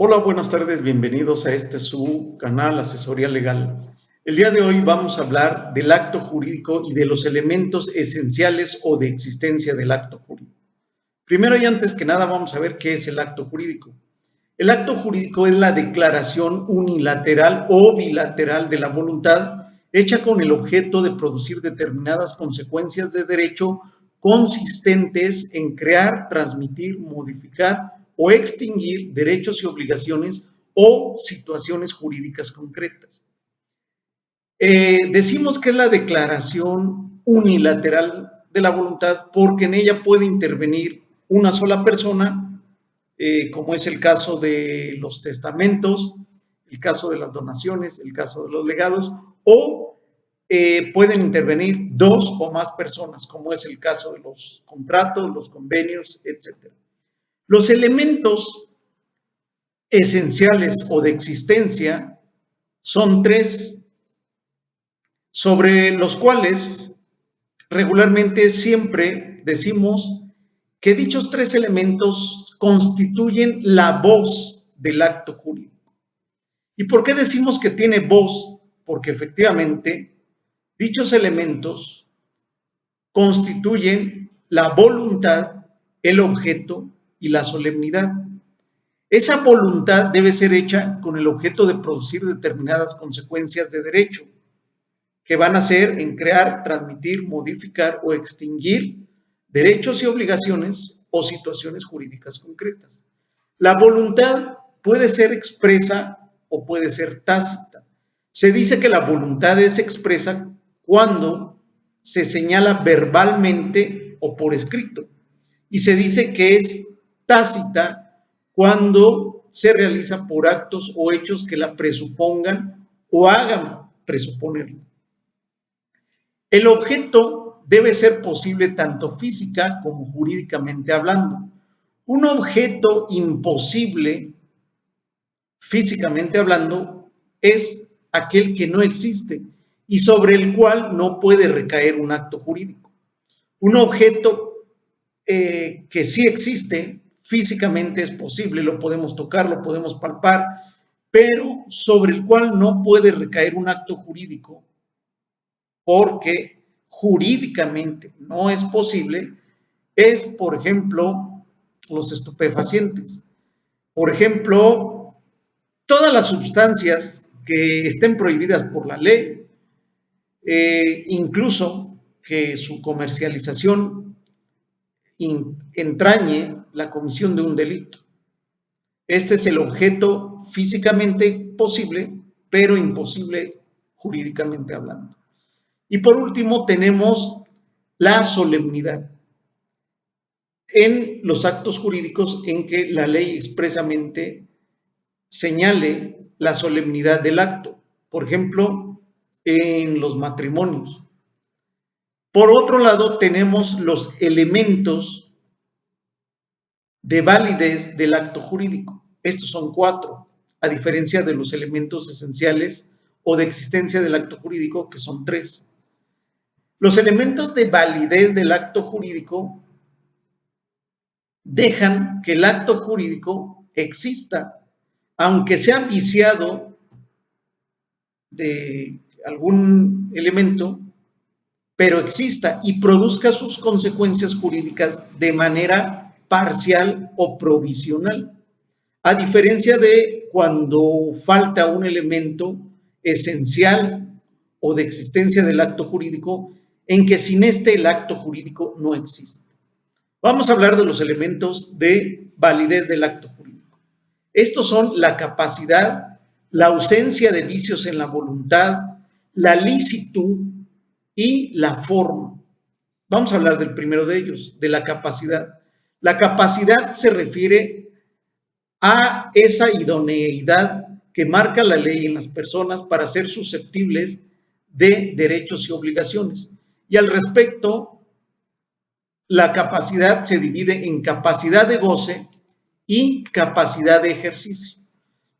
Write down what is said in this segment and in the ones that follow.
Hola, buenas tardes, bienvenidos a este su canal Asesoría Legal. El día de hoy vamos a hablar del acto jurídico y de los elementos esenciales o de existencia del acto jurídico. Primero y antes que nada vamos a ver qué es el acto jurídico. El acto jurídico es la declaración unilateral o bilateral de la voluntad hecha con el objeto de producir determinadas consecuencias de derecho consistentes en crear, transmitir, modificar o extinguir derechos y obligaciones o situaciones jurídicas concretas. Decimos que es la declaración unilateral de la voluntad porque en ella puede intervenir una sola persona, como es el caso de los testamentos, el caso de las donaciones, el caso de los legados, o pueden intervenir dos o más personas, como es el caso de los contratos, los convenios, etc. Los elementos esenciales o de existencia son tres, sobre los cuales regularmente siempre decimos que dichos tres elementos constituyen la voz del acto jurídico. ¿Y por qué decimos que tiene voz? Porque efectivamente dichos elementos constituyen la voluntad, el objeto y la solemnidad. Esa voluntad debe ser hecha con el objeto de producir determinadas consecuencias de derecho, que van a ser en crear, transmitir, modificar o extinguir derechos y obligaciones o situaciones jurídicas concretas. La voluntad puede ser expresa o puede ser tácita. Se dice que la voluntad es expresa cuando se señala verbalmente o por escrito, y se dice que es tácita cuando se realiza por actos o hechos que la presupongan o hagan presuponerla. El objeto debe ser posible tanto física como jurídicamente hablando. Un objeto imposible, físicamente hablando, es aquel que no existe y sobre el cual no puede recaer un acto jurídico. Un objeto que sí existe, físicamente es posible, lo podemos tocar, lo podemos palpar, pero sobre el cual no puede recaer un acto jurídico porque jurídicamente no es posible, es, por ejemplo, los estupefacientes. Por ejemplo, todas las sustancias que estén prohibidas por la ley, incluso que su comercialización entrañe la comisión de un delito. Este es el objeto físicamente posible, pero imposible jurídicamente hablando. Y por último tenemos la solemnidad en los actos jurídicos en que la ley expresamente señale la solemnidad del acto. Por ejemplo, en los matrimonios. Por otro lado, tenemos los elementos de validez del acto jurídico. Estos son cuatro, a diferencia de los elementos esenciales o de existencia del acto jurídico, que son tres. Los elementos de validez del acto jurídico dejan que el acto jurídico exista, aunque sea viciado de algún elemento, pero exista y produzca sus consecuencias jurídicas de manera parcial o provisional, a diferencia de cuando falta un elemento esencial o de existencia del acto jurídico, en que sin este el acto jurídico no existe. Vamos a hablar de los elementos de validez del acto jurídico. Estos son la capacidad, la ausencia de vicios en la voluntad, la licitud y la forma. Vamos a hablar del primero de ellos, de la capacidad. La capacidad se refiere a esa idoneidad que marca la ley en las personas para ser susceptibles de derechos y obligaciones. Y al respecto, la capacidad se divide en capacidad de goce y capacidad de ejercicio.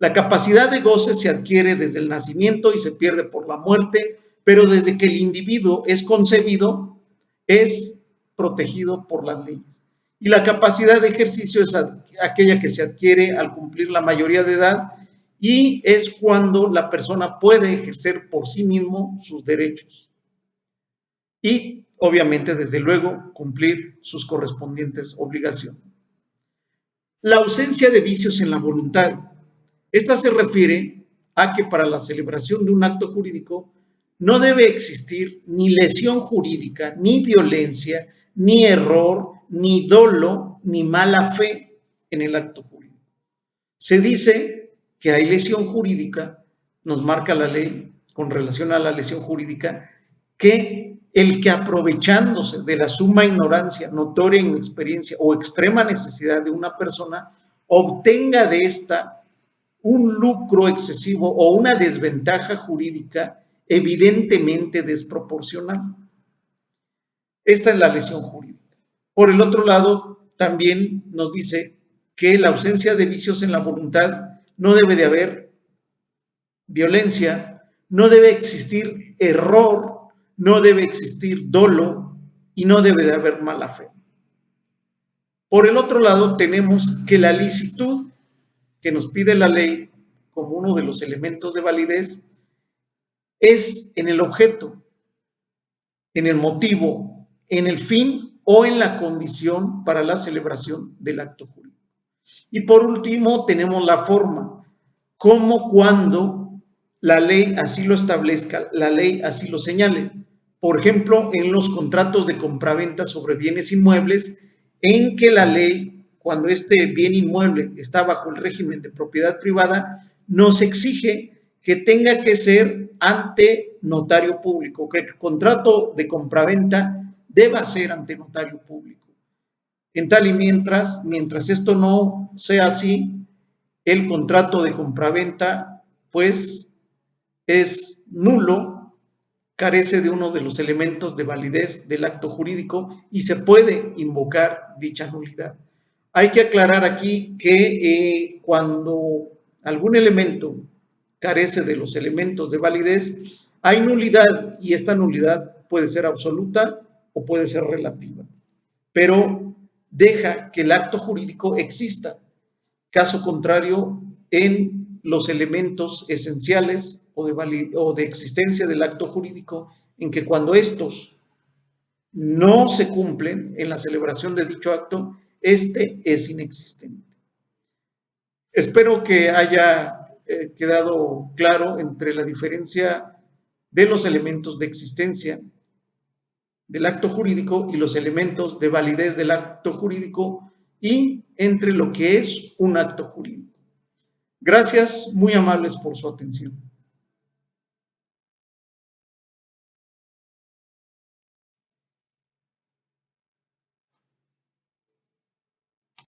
La capacidad de goce se adquiere desde el nacimiento y se pierde por la muerte, pero desde que el individuo es concebido, es protegido por las leyes. Y la capacidad de ejercicio es aquella que se adquiere al cumplir la mayoría de edad y es cuando la persona puede ejercer por sí mismo sus derechos y obviamente, desde luego, cumplir sus correspondientes obligaciones. La ausencia de vicios en la voluntad. Esta se refiere a que para la celebración de un acto jurídico no debe existir ni lesión jurídica, ni violencia, ni error, ni dolo, ni mala fe en el acto jurídico. Se dice que hay lesión jurídica, nos marca la ley con relación a la lesión jurídica, que el que aprovechándose de la suma ignorancia, notoria inexperiencia o extrema necesidad de una persona, obtenga de esta un lucro excesivo o una desventaja jurídica evidentemente desproporcional. Esta es la lesión jurídica. Por el otro lado, también nos dice que la ausencia de vicios en la voluntad no debe de haber violencia, no debe existir error, no debe existir dolo y no debe de haber mala fe. Por el otro lado, tenemos que la licitud que nos pide la ley como uno de los elementos de validez es en el objeto, en el motivo, en el fin o en la condición para la celebración del acto jurídico. Y por último, tenemos la forma, como cuando la ley así lo establezca, la ley así lo señale. Por ejemplo, en los contratos de compraventa sobre bienes inmuebles, en que la ley, cuando este bien inmueble está bajo el régimen de propiedad privada, nos exige que tenga que ser ante notario público, que el contrato de compraventa deba ser ante notario público. En tal y mientras esto no sea así, el contrato de compraventa pues es nulo, carece de uno de los elementos de validez del acto jurídico y se puede invocar dicha nulidad. Hay que aclarar aquí que cuando algún elemento carece de los elementos de validez, hay nulidad y esta nulidad puede ser absoluta o puede ser relativa, pero deja que el acto jurídico exista. Caso contrario, en los elementos esenciales o de existencia del acto jurídico, en que cuando estos no se cumplen en la celebración de dicho acto, este es inexistente. Espero que haya quedado claro entre la diferencia de los elementos de existencia del acto jurídico y los elementos de validez del acto jurídico y entre lo que es un acto jurídico. Gracias, muy amables por su atención.